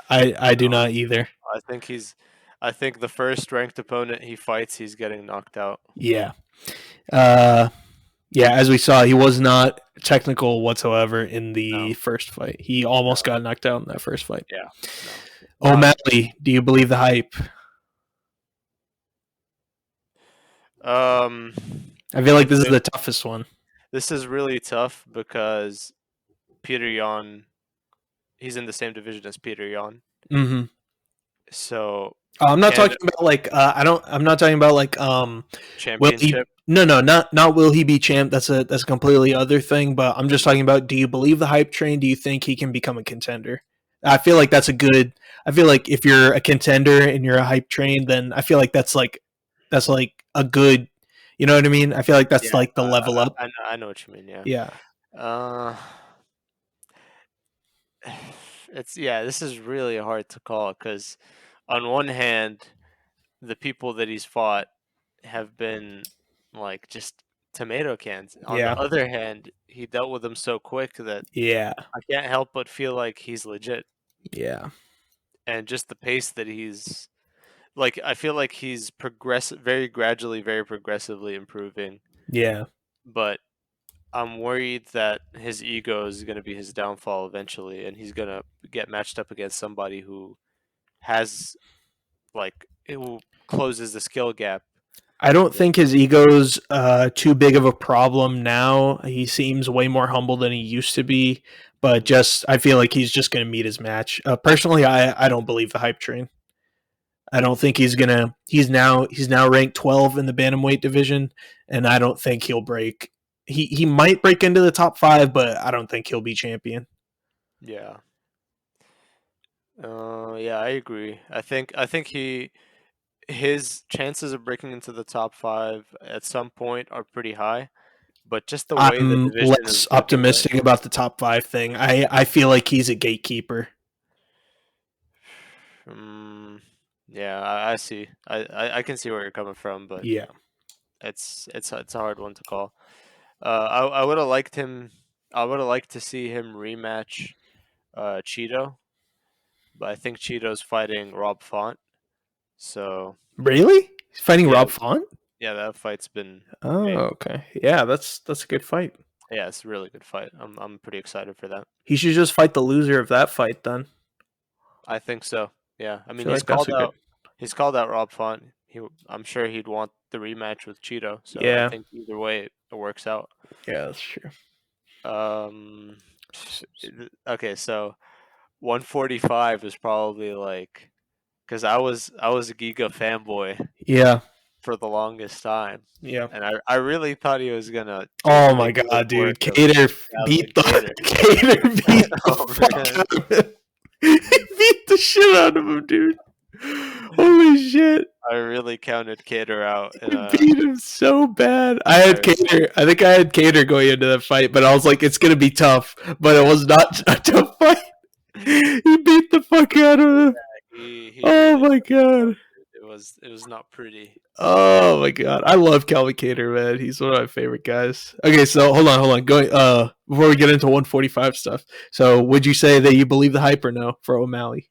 I do no. not either. I think he's. I think the first ranked opponent he fights, he's getting knocked out. Yeah. Uh yeah, as we saw, he was not technical whatsoever in No, the first fight. He no, almost got knocked out in that first fight. yeah, no. O'Malley, do you believe the hype? Um, I feel like this is okay. the toughest one. This is really tough because Peter Yan, he's in the same division as Peter Yan. Mm-hmm. So I'm not can talking about like I don't. I'm not talking about like will he? championship. No, not will he be champ? That's a completely other thing. But I'm just talking about. Do you believe the hype train? Do you think he can become a contender? I feel like that's a good. I feel like if you're a contender and you're a hype train, then I feel like that's like that's like a good, you know what I mean? I feel like that's Yeah, like the level up. I know what you mean. Yeah. Yeah. Uh, it's yeah. This is really hard to call because on one hand, the people that he's fought have been like just tomato cans. On the Yeah. other hand, he dealt with them so quick that Yeah. I can't help but feel like he's legit. Yeah. And just the pace that he's like, I feel like he's very gradually, very progressively improving. Yeah. But I'm worried that his ego is going to be his downfall eventually, and he's going to get matched up against somebody who has who closes the skill gap. I don't That, think his ego's too big of a problem now. He seems way more humble than he used to be, but Mhm. just I feel like he's just going to meet his match. Personally, I don't believe the hype train. I don't think he's gonna. He's now ranked 12 in the bantamweight division, and I don't think he'll break. He might break into the top 5, but I don't think he'll be champion. Yeah. Yeah, I agree. I think his chances of breaking into the top 5 at some point are pretty high, but just the way the I'm division is less looking right optimistic about the top 5 thing. I feel like he's a gatekeeper. now. Yeah, I see. I can see where you're coming from, but Yeah, it's a hard one to call. I would have liked him. I would have liked to see him rematch Cheeto, but I think Cheeto's fighting Rob Font. So really? He's fighting yeah, Rob Font? yeah, that fight's been Oh, made. okay. Yeah, that's a good fight. Yeah, it's a really good fight. I'm pretty excited for that. He should just fight the loser of that fight then. I think so. Yeah, I I mean feel like that's a good. he's called out Rob Font. I'm sure he'd want the rematch with Cheeto. So I Yeah, think either way it works out. yeah, that's true. Um, okay, so 145 is probably like because I was a Giga fanboy Yeah, for the longest time, yeah. and I really thought he was gonna Oh my make quick god, work dude! of Cater beat Calvin the Cater. Cater beat the Oh fuck man, out of him. He beat the shit out of him, dude. Holy shit! I really counted Cater out in He a beat him so bad. I had comparison. Cater. I think I had Cater going into that fight, but I was like, it's gonna be tough. But it was not a tough fight. He beat the fuck out of him. He Oh really my god. it was not pretty. Oh my god, I love Calvin Cater, man. He's one of my favorite guys. Okay, so hold on. Going before we get into 145 stuff. So, would you say that you believe the hype or no for O'Malley?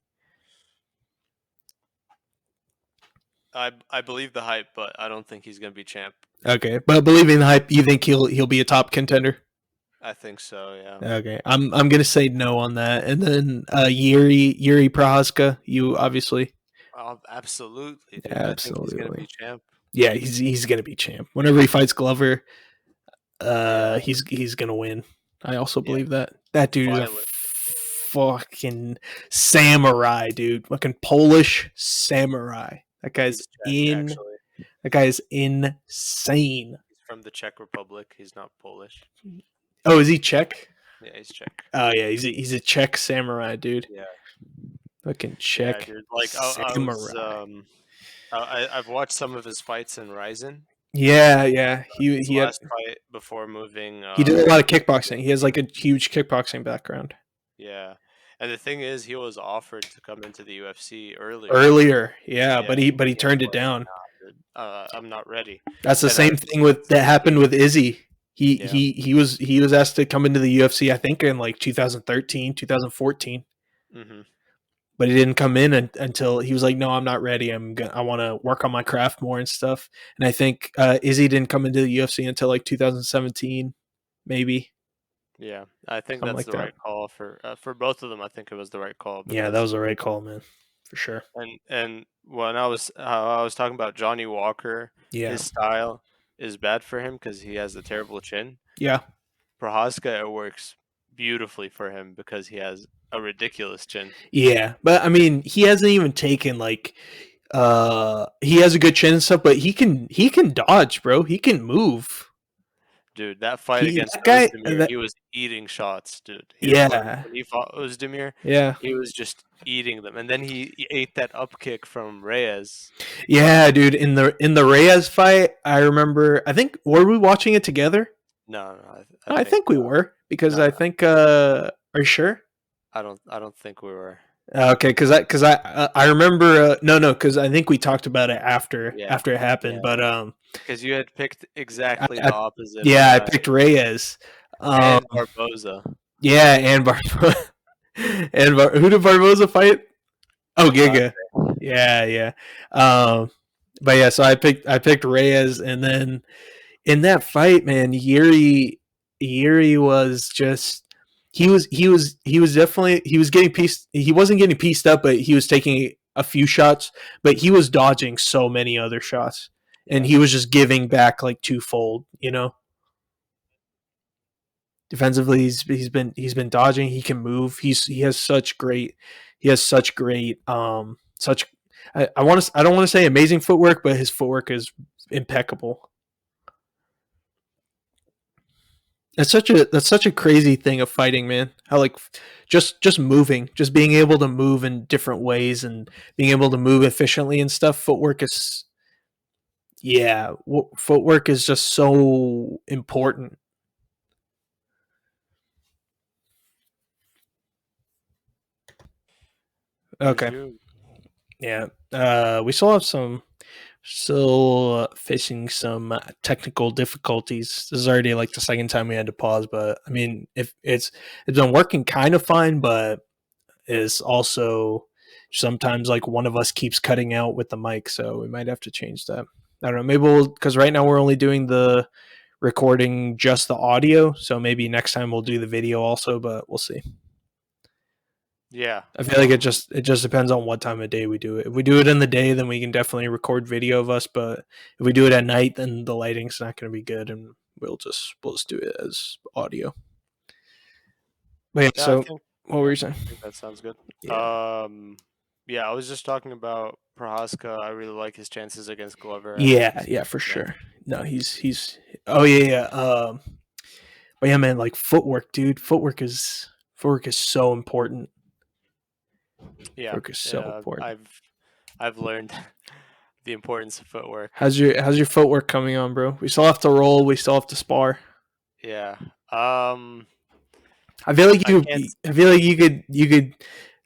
I believe the hype, but I don't think he's gonna be champ. Okay, but believing the hype, you think he'll be a top contender? I think so. Yeah. Okay, I'm gonna say no on that. And then Yuri Prohaska, you obviously Oh, absolutely, dude. I think he's gonna absolutely, be champ. yeah, he's gonna be champ whenever he fights Glover. Yeah. He's gonna win. I also Yeah. believe that that dude is a Violent. fucking samurai, dude. Fucking Polish samurai. That guy's He's Czech, in. actually. That guy is insane. He's from the Czech Republic. He's not Polish. Oh, is he Czech? Yeah, he's Czech. Oh yeah, he's a Czech samurai, dude. Yeah. Fucking Yeah, Czech dude. Like I was samurai. I've watched some of his fights in Ryzen. Yeah, yeah. He His he had last fight before moving he did a lot of to kickboxing. He has UFC. like a huge kickboxing background. Yeah. And the thing is he was offered to come into the UFC earlier. Earlier, yeah, Yeah. but he He was turned it like, down. "Nah, dude, I'm not ready." That's the And I same thing with that same happened thing. with Izzy. He Yeah. he he was asked to come into the UFC I think in like 2013, 2014, Mhm. but he didn't come in until he was like, "No, I'm not ready. I want to work on my craft more and stuff." And I think Izzy didn't come into the UFC until like 2017, maybe Yeah. I think something that's like the that. right call for both of them. I think it was the right call Yeah, that because was the right call, man, for sure. and when I was talking about Johnny Walker, Yeah, his style is bad for him because he has a terrible chin. yeah, Prohaska, it works beautifully for him because he has a ridiculous chin. yeah. But I mean, he hasn't even taken like he has a good chin and stuff, but he can dodge, bro. He can move. Dude, that fight against that guy Ozdemir, that he was eating shots, dude. yeah. When he fought Ozdemir, Yeah. he was just eating them, and then he ate that up kick from Reyes. Yeah, dude, in the Reyes fight, I remember I think were we watching it together? No, no, I I think think we were because no, I no, think are you sure? I don't think we were. Okay, because I remember no because I think we talked about it Yeah, after it happened, yeah, but because you had picked exactly the I opposite of yeah I what I picked Reyes, um and Barboza. yeah and who did Barboza fight? Oh, Giga. Andrade. Yeah, yeah. Um, but yeah, so I picked Reyes, and then in that fight, man, Yuri was just he was definitely he was getting pieced. He wasn't getting pieced up, but he was taking a few shots, but he was dodging so many other shots, and Yeah, he was just giving back like twofold. You know, defensively, he's been dodging. He can move. He has such great such I want to I don't want to say amazing footwork, but his footwork is impeccable. That's such a crazy thing of fighting, man. How like just moving, just being able to move in different ways and being able to move efficiently and stuff. Footwork is yeah, footwork is just so important. for Okay, sure. yeah. We still have some still facing some technical difficulties. This is already like the second time we had to pause, but I mean, if it's been working kind of fine, but is also sometimes like one of us keeps cutting out with the mic, so we might have to change that. I don't know. Maybe we'll because right now we're only doing the recording just the audio, so maybe next time we'll do the video also, but we'll see. Yeah. I feel like it just depends on what time of day we do it. If we do it in the day, then we can definitely record video of us. But if we do it at night, then the lighting's not going to be good, and we'll just do it as audio. But yeah, Yeah, so what were you saying? I think that sounds good. Yeah, Yeah, I was just talking about Prohaska. I really like his chances against Glover. I think yeah, he's yeah, for yeah, sure. No, he's oh yeah, yeah. But yeah, man, like footwork, dude. Footwork is so important. yeah, Footwork is so yeah. important. I've learned the importance of footwork. How's your footwork coming on, bro? We still have to roll. We still have to spar. Yeah. Um, I feel like I can't. I feel like you could.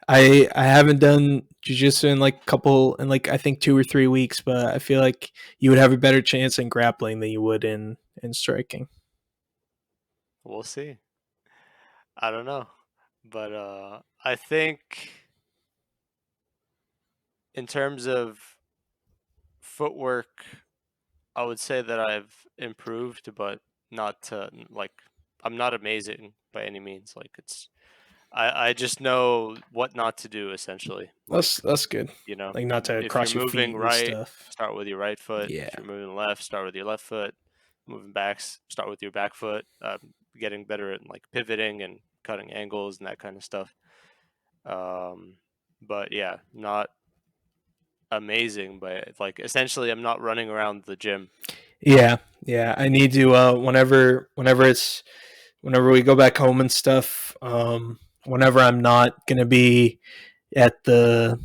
I haven't done jujitsu in like couple in like I think 2 or 3 weeks, but I feel like you would have a better chance in grappling than you would in striking. We'll see. I don't know, but I think in terms of footwork, I would say that I've improved, but not to like I'm not amazing by any means. Like I just know what not to do essentially. Like, That's good. you know, Like not to if you're cross your moving feet and right, stuff. start with your right foot. Yeah. If you're moving left, start with your left foot. Moving backs, start with your back foot. Getting better at like pivoting and cutting angles and that kind of stuff. Um, but yeah, not amazing, but like essentially I'm not running around the gym. Yeah. Yeah. I need to whenever we go back home and stuff, whenever I'm not gonna be at the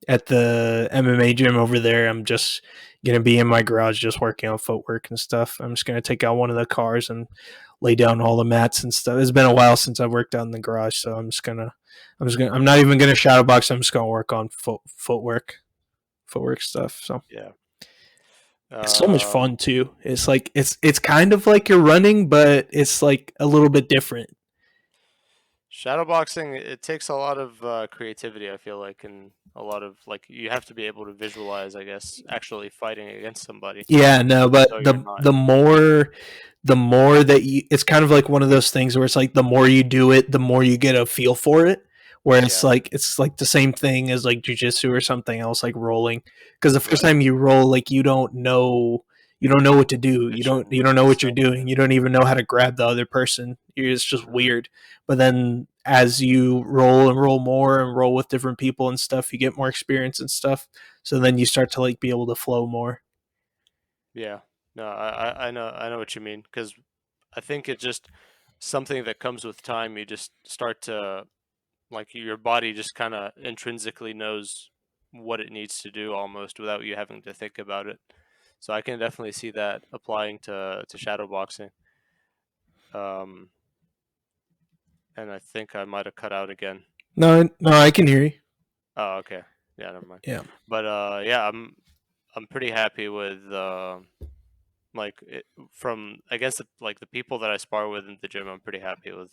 MMA gym over there, I'm just gonna be in my garage just working on footwork and stuff. I'm just gonna take out one of the cars and lay down all the mats and stuff. It's been a while since I've worked out in the garage, so I'm not even gonna shadow box. I'm just gonna work on footwork stuff. So Yeah. it's so much Um, fun too. It's like it's kind of like you're running, but it's like a little bit different. Shadowboxing, it takes a lot of creativity, I feel like, and a lot of like you have to be able to visualize, I guess, actually fighting against somebody. Yeah, no, but So you're not, the more that you it's kind of like one of those things where it's like the more you do it, the more you get a feel for it. Where yeah, it's like the same thing as like jujitsu or something else like rolling. Because the first right, time you roll, like you don't know what to do. position You don't know and what you're stuff. Yeah, doing. You don't even know how to grab the other person. It's just hmm weird. But then as you roll and roll more and roll with different people and stuff, you get more experience and stuff. So then you start to like be able to flow more. yeah. No, I know what you mean because I think it just something that comes with time. You just start to like your body just kind of intrinsically knows what it needs to do almost without you having to think about it. So I can definitely see that applying to shadow boxing. Um, and I think I might have cut out again. No, no, I can hear you. Oh, okay. Yeah, never mind. Yeah. But yeah, I'm pretty happy with from I guess like the people that I spar with in the gym. I'm pretty happy with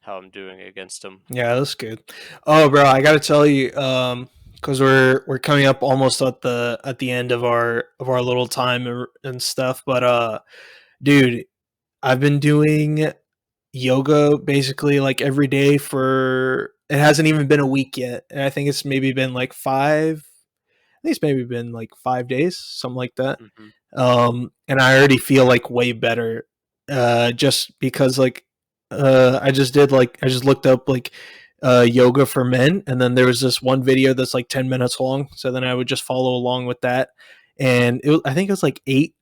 how I'm doing against them. Yeah, that's good. Oh, bro, I gotta tell you, because we're coming up almost at the end of our little time and stuff. But dude, I've been doing yoga basically like every day for it hasn't even been a week yet, and I think it's maybe been like five. I think it's maybe been like 5 days, something like that. Hmm. And I already feel like way better, just because like I just looked up like yoga for men, and then there was this one video that's like 10 minutes long. So then I would just follow along with that, and I think it was like eight.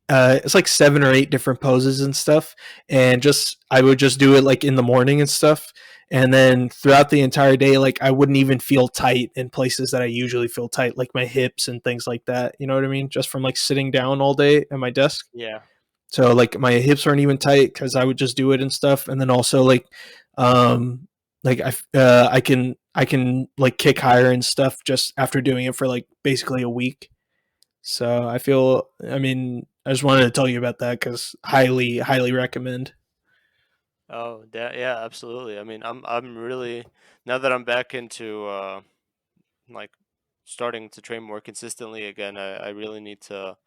It's like 7 or 8 different poses and stuff, and just I would just do it like in the morning and stuff, and then throughout the entire day, like I wouldn't even feel tight in places that I usually feel tight, like my hips and things like that. You know what I mean? Just from like sitting down all day at my desk. Yeah. So like my hips weren't even tight because I would just do it and stuff, and then also um, like I can like kick higher and stuff just after doing it for like basically a week. So I feel, I mean, I just wanted to tell you about that because highly recommend. Oh, yeah, absolutely. I mean, I'm really now that I'm back into like starting to train more consistently again. I really need to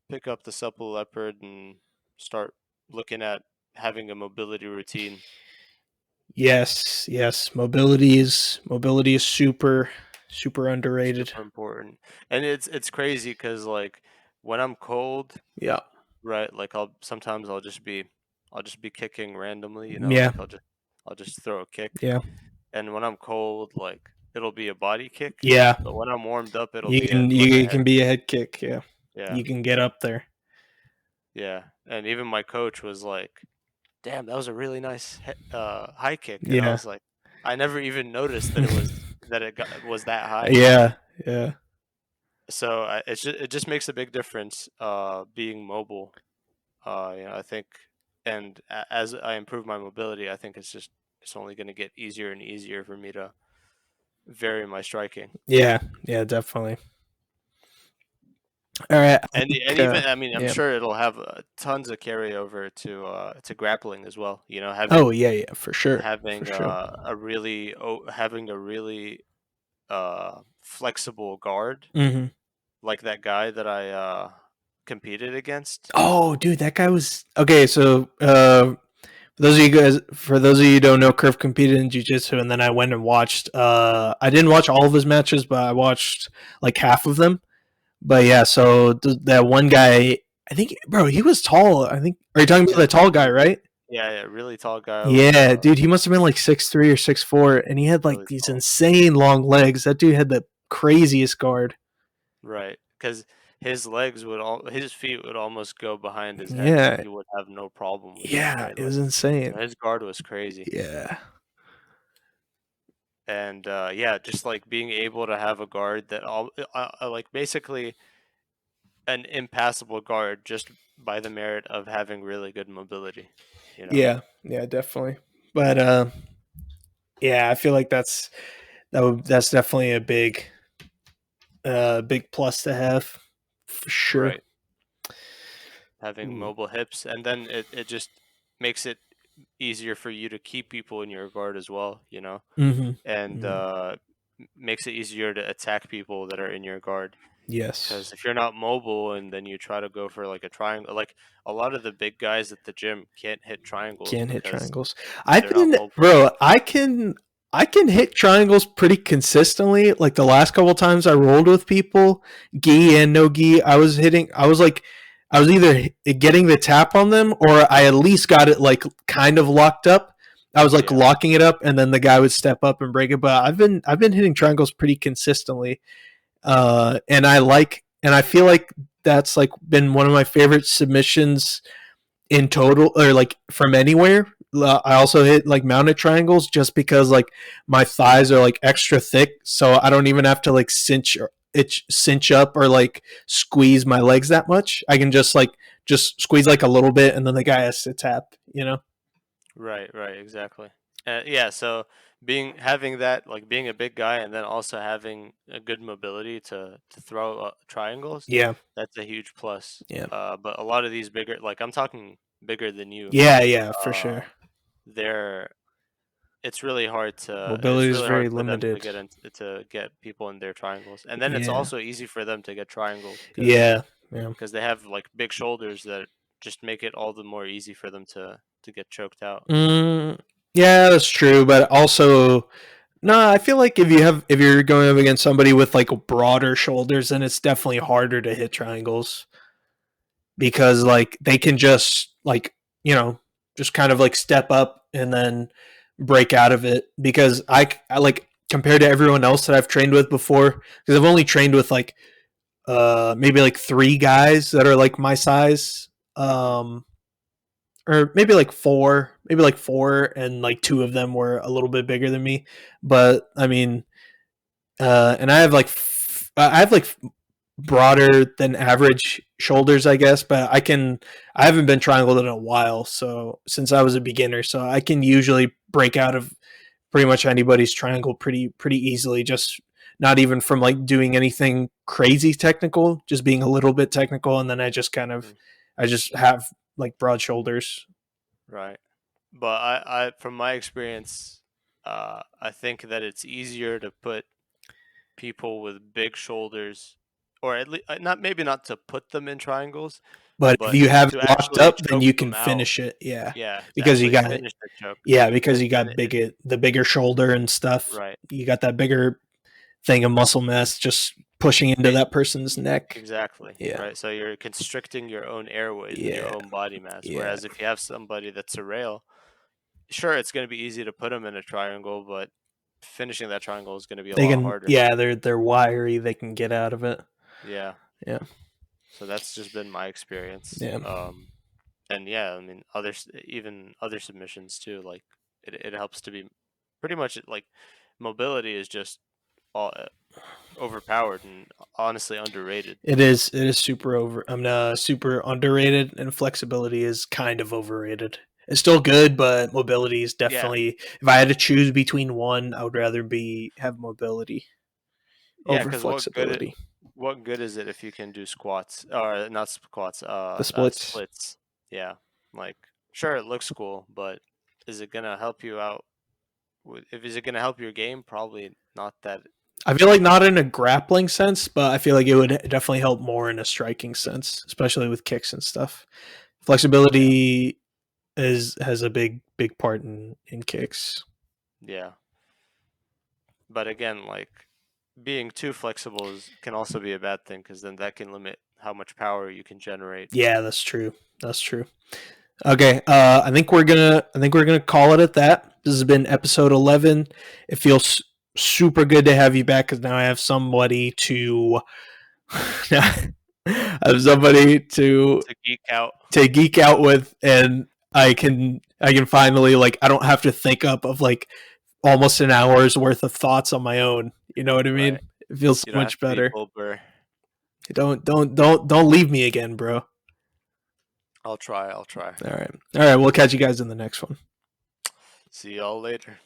pick up the supple leopard and start looking at having a mobility routine. Yes, yes, mobility is super underrated. Super important. And it's crazy because like when I'm cold, Yeah, right? Like I'll just be kicking randomly, you know, yeah, like I'll just throw a kick. yeah, And when I'm cold, like it'll be a body kick, yeah. but when I'm warmed up, it'll be a like a You head can be a kick. head kick. Yeah, Yeah. you can get up there. Yeah. And even my coach was like, "Damn, that was a really nice high kick." And I Yeah, was like, I never even noticed that it was that high. yeah, yeah, So it just makes a big difference being mobile. You know, I think, and as I improve my mobility, I think it's only going to get easier and easier for me to vary my striking. yeah, yeah, definitely. All right, I And think. even I mean, I'm Yeah. sure it'll have tons of carryover to grappling as well. You know, Oh yeah, yeah, for sure. having a really flexible guard Hmm. like that guy that I competed against. Oh, dude, that guy was okay. So, for those of you who don't know, Curf competed in jiu-jitsu, and then I went and watched. I didn't watch all of his matches, but I watched like half of them. But yeah, so that one guy, I think, bro, he was tall. I think. Are you talking about Yeah, the tall guy, right? yeah, yeah, really tall guy with Yeah, dude, he must have been like 6'3" or 6'4", and he had like really these tall. insane long legs. That dude had the craziest guard. Right, because his feet would almost go behind his head, and Yeah, he would have no problem with it, yeah, right? it was Like, insane. his guard was crazy, Yeah, and yeah, just like being able to have a guard that like basically an impassable guard just by the merit of having really good mobility, you know? yeah, yeah, definitely. But yeah, I feel like that's definitely a big plus to have for sure. Right, having Mm. mobile hips, and then it just makes it easier for you to keep people in your guard as well, you know? Mhm. And Mhm. makes it easier to attack people that are in your guard. Yes. Because if you're not mobile and then you try to go for like a triangle, like a lot of the big guys at the gym can't hit triangles Can't hit because triangles. they're not mobile. I can hit triangles pretty consistently. Like the last couple times I rolled with people, gi and no gi, I was either getting the tap on them or I at least got it like kind of locked up. I was like Yeah, locking it up and then the guy would step up and break it. But I've been hitting triangles pretty consistently. And I feel like that's like been one of my favorite submissions in total, or like from anywhere. I also hit like mounted triangles just because like my thighs are like extra thick, so I don't even have to like cinch up or like squeeze my legs that much. I can just squeeze like a little bit, and then the guy has to tap. You know? Right, right, exactly. Yeah, so having that, like being a big guy and then also having a good mobility to throw triangles, Yeah, that's a huge plus. yeah, But a lot of these bigger, like I'm talking bigger than you, yeah, yeah, for uh, sure. they're it's Mobility is really hard very for them limited. to get people in their triangles, and then it's Yeah, also easy for them to get triangled yeah, yeah. because they have like big shoulders that just make it all the more easy for them to get choked out. Mm, yeah, that's true. But also, no, I feel like if you're going up against somebody with like broader shoulders, then it's definitely harder to hit triangles because like they can just like you know just kind of like step up and then break out of it. Because I like compared to everyone else that I've trained with before, because I've only trained with like maybe like three guys that are like my size. Hmm. Or maybe like four, and like two of them were a little bit bigger than me. But I mean, and I have like broader than average shoulders, I guess. But I haven't been triangled in a while, so since I was a beginner, so I can usually break out of pretty much anybody's triangle pretty easily. Just not even from like doing anything crazy technical, just being a little bit technical, and then I just have like broad shoulders. Right. But from my experience, I think that it's easier to put people with big shoulders, or at least not maybe not to put them in triangles, But if but you have to it locked actually up, then choke you can them out. finish it. Yeah, Yeah, to because actually finish the choke, because because you then got the bigger shoulder and stuff. right, You got that bigger thing of muscle mass just pushing into it, that person's neck. exactly Yeah, right. So you're constricting your own airways and your yeah, own body mass. yeah. Whereas if you have somebody that's a rail, sure, it's going to be easy to put them in a triangle, but finishing that triangle is going to be a They lot can. harder. Yeah, they're wiry. They can get out of it. Yeah. Yeah, So that's just been my experience. yeah. And yeah, I mean, even other submissions too. Like it helps to be pretty much like mobility is just all, overpowered and honestly underrated. It is super over. I'm super underrated, and flexibility is kind of overrated. It's still good, but mobility is Yeah, definitely. If I had to choose between one, I would rather be have mobility yeah. over Because flexibility. what good is it if you can do squats or not squats, The splits. splits? Yeah, like sure it looks cool, but is it gonna help you out? If is it gonna help your game? Probably not that I feel like not much. in a grappling sense, but I feel like it would definitely help more in a striking sense, especially with kicks and stuff. Yeah, Flexibility has a big part in kicks. yeah. But again, like being too flexible can also be a bad thing because then that can limit how much power you can generate. Yeah, that's true. That's true. Okay, I think we're gonna call it at that. This has been episode 11. It feels super good to have you back because now I have somebody to I have somebody To geek out, to geek out with, and I can finally like I don't have to think up of like almost an hour's worth of thoughts on my own. You know what I mean? right? It feels so You don't have much to be better. Bill Burr. Don't leave me again, bro. I'll try. I'll try. All right. All right, we'll catch you guys in the next one. See y'all later.